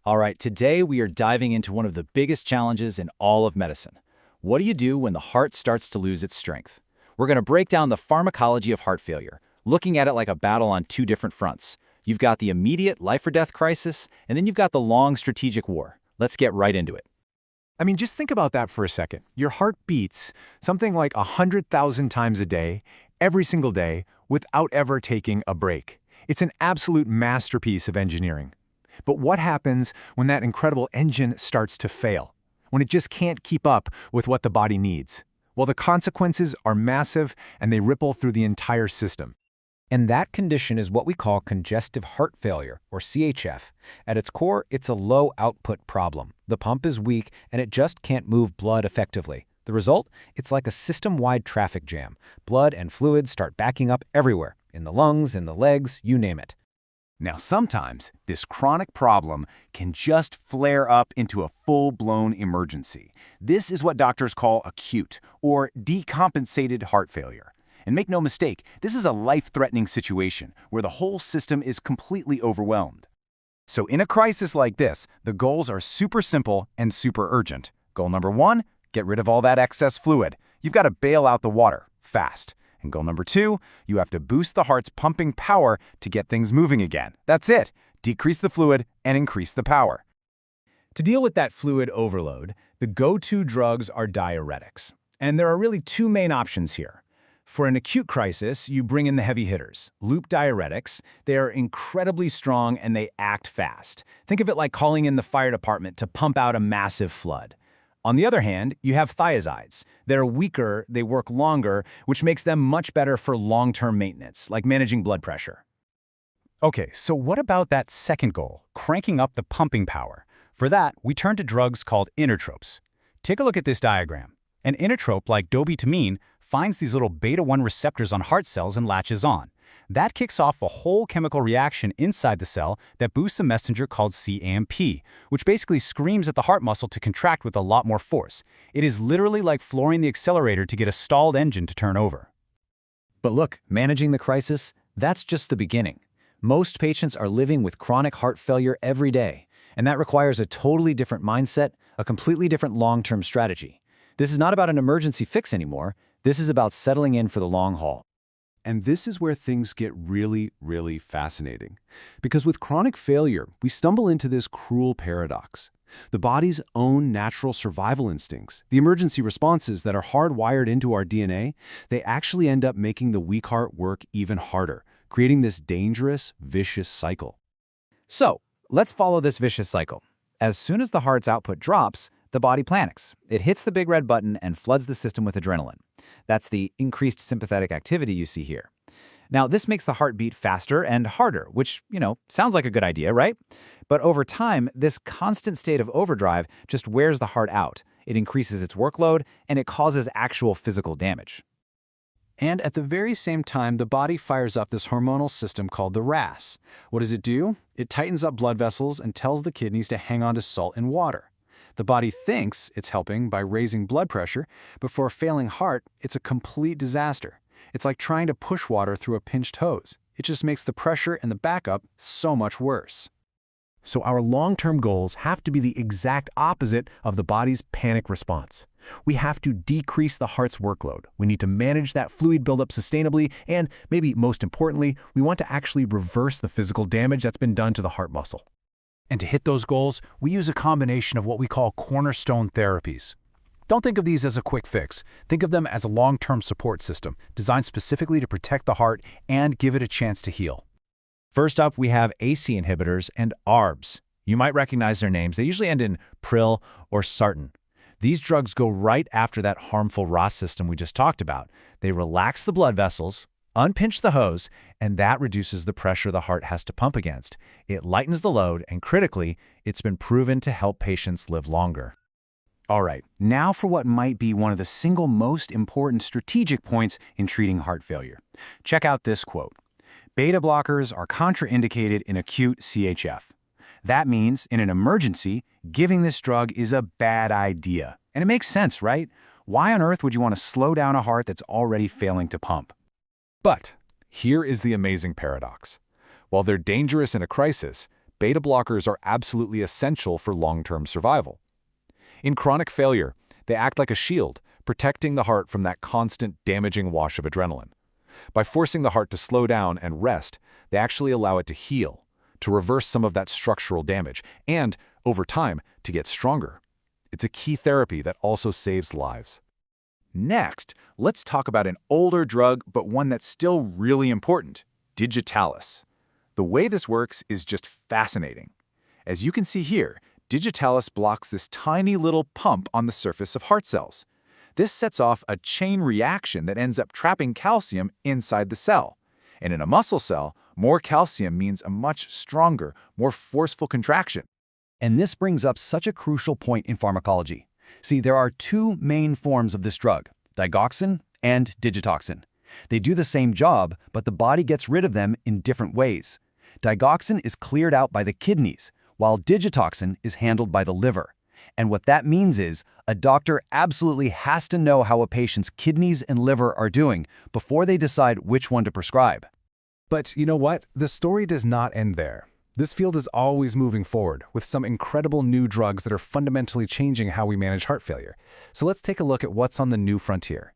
All right, today we are diving into one of the biggest challenges in all of medicine. What do you do when the heart starts to lose its strength? We're going to break down the pharmacology of heart failure, looking at it like a battle on two different fronts. You've got the immediate life-or-death crisis, and then you've got the long strategic war. Let's get right into it. Just think about that for a second. Your heart beats something like 100,000 times a day, every single day, without ever taking a break. It's an absolute masterpiece of engineering. But what happens when that incredible engine starts to fail? When it just can't keep up with what the body needs? Well, the consequences are massive and they ripple through the entire system. And that condition is what we call congestive heart failure, or CHF. At its core, it's a low-output problem. The pump is weak, and it just can't move blood effectively. The result? It's like a system-wide traffic jam. Blood and fluids start backing up everywhere, in the lungs, in the legs, you name it. Now, sometimes this chronic problem can just flare up into a full-blown emergency. This is what doctors call acute, or decompensated heart failure. And make no mistake, this is a life-threatening situation where the whole system is completely overwhelmed. So in a crisis like this, the goals are super simple and super urgent. Goal number 1, get rid of all that excess fluid. You've got to bail out the water, fast. And goal number 2, you have to boost the heart's pumping power to get things moving again. That's it. Decrease the fluid and increase the power. To deal with that fluid overload, the go-to drugs are diuretics. And there are really two main options here. For an acute crisis, you bring in the heavy hitters, loop diuretics. They are incredibly strong and they act fast. Think of it like calling in the fire department to pump out a massive flood. On the other hand, you have thiazides. They're weaker, they work longer, which makes them much better for long-term maintenance, like managing blood pressure. Okay, so what about that second goal, cranking up the pumping power? For that, we turn to drugs called inotropes. Take a look at this diagram. An inotrope, like dobutamine, finds these little beta-1 receptors on heart cells and latches on. That kicks off a whole chemical reaction inside the cell that boosts a messenger called cAMP, which basically screams at the heart muscle to contract with a lot more force. It is literally like flooring the accelerator to get a stalled engine to turn over. But look, managing the crisis, that's just the beginning. Most patients are living with chronic heart failure every day, and that requires a totally different mindset, a completely different long-term strategy. This is not about an emergency fix anymore. This is about settling in for the long haul. And this is where things get really, really fascinating. Because with chronic failure, we stumble into this cruel paradox. The body's own natural survival instincts, the emergency responses that are hardwired into our DNA, they actually end up making the weak heart work even harder, creating this dangerous, vicious cycle. So, let's follow this vicious cycle. As soon as the heart's output drops, the body panics. It hits the big red button and floods the system with adrenaline. That's the increased sympathetic activity you see here. Now, this makes the heart beat faster and harder, which, sounds like a good idea, right? But over time, this constant state of overdrive just wears the heart out. It increases its workload, and it causes actual physical damage. And at the very same time, the body fires up this hormonal system called the RAS. What does it do? It tightens up blood vessels and tells the kidneys to hang on to salt and water. The body thinks it's helping by raising blood pressure, but for a failing heart, it's a complete disaster. It's like trying to push water through a pinched hose. It just makes the pressure and the backup so much worse. So our long-term goals have to be the exact opposite of the body's panic response. We have to decrease the heart's workload. We need to manage that fluid buildup sustainably, and maybe most importantly, we want to actually reverse the physical damage that's been done to the heart muscle. And to hit those goals, we use a combination of what we call cornerstone therapies. Don't think of these as a quick fix. Think of them as a long-term support system designed specifically to protect the heart and give it a chance to heal. First up, we have ACE inhibitors and ARBs. You might recognize their names. They usually end in pril or sartan. These drugs go right after that harmful RAS system we just talked about. They relax the blood vessels, unpinch the hose, and that reduces the pressure the heart has to pump against. It lightens the load, and critically, it's been proven to help patients live longer. All right, now for what might be one of the single most important strategic points in treating heart failure. Check out this quote. Beta blockers are contraindicated in acute CHF. That means, in an emergency, giving this drug is a bad idea. And it makes sense, right? Why on earth would you want to slow down a heart that's already failing to pump? But here is the amazing paradox. While they're dangerous in a crisis, beta blockers are absolutely essential for long-term survival. In chronic failure, they act like a shield, protecting the heart from that constant damaging wash of adrenaline. By forcing the heart to slow down and rest, they actually allow it to heal, to reverse some of that structural damage, and, over time, to get stronger. It's a key therapy that also saves lives. Next, let's talk about an older drug, but one that's still really important, digitalis. The way this works is just fascinating. As you can see here, digitalis blocks this tiny little pump on the surface of heart cells. This sets off a chain reaction that ends up trapping calcium inside the cell. And in a muscle cell, more calcium means a much stronger, more forceful contraction. And this brings up such a crucial point in pharmacology. See, there are two main forms of this drug, digoxin and digitoxin. They do the same job, but the body gets rid of them in different ways. Digoxin is cleared out by the kidneys, while digitoxin is handled by the liver. And what that means is, a doctor absolutely has to know how a patient's kidneys and liver are doing before they decide which one to prescribe. But you know what? The story does not end there. This field is always moving forward, with some incredible new drugs that are fundamentally changing how we manage heart failure. So let's take a look at what's on the new frontier.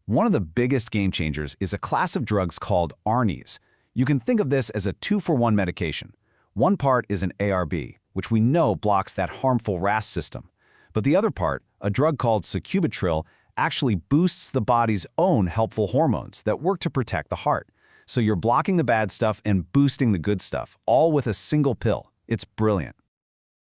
One of the biggest game changers is a class of drugs called ARNIs. You can think of this as a 2-for-1 medication. One part is an ARB, which we know blocks that harmful RAS system. But the other part, a drug called sacubitril, actually boosts the body's own helpful hormones that work to protect the heart. So you're blocking the bad stuff and boosting the good stuff, all with a single pill. It's brilliant.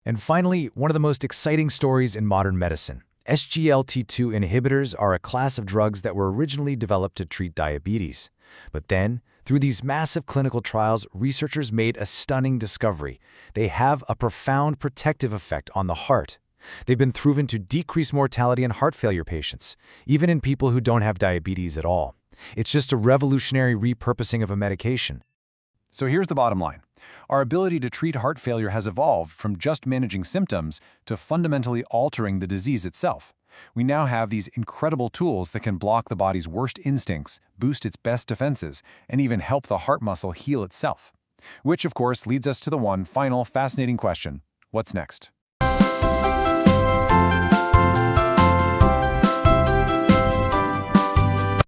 And finally, one of the most exciting stories in modern medicine. SGLT2 inhibitors are a class of drugs that were originally developed to treat diabetes. But then, through these massive clinical trials, researchers made a stunning discovery. They have a profound protective effect on the heart. They've been proven to decrease mortality in heart failure patients, even in people who don't have diabetes at all. It's just a revolutionary repurposing of a medication. So here's the bottom line. Our ability to treat heart failure has evolved from just managing symptoms to fundamentally altering the disease itself. We now have these incredible tools that can block the body's worst instincts, boost its best defenses, and even help the heart muscle heal itself. Which, of course, leads us to the one final fascinating question: what's next?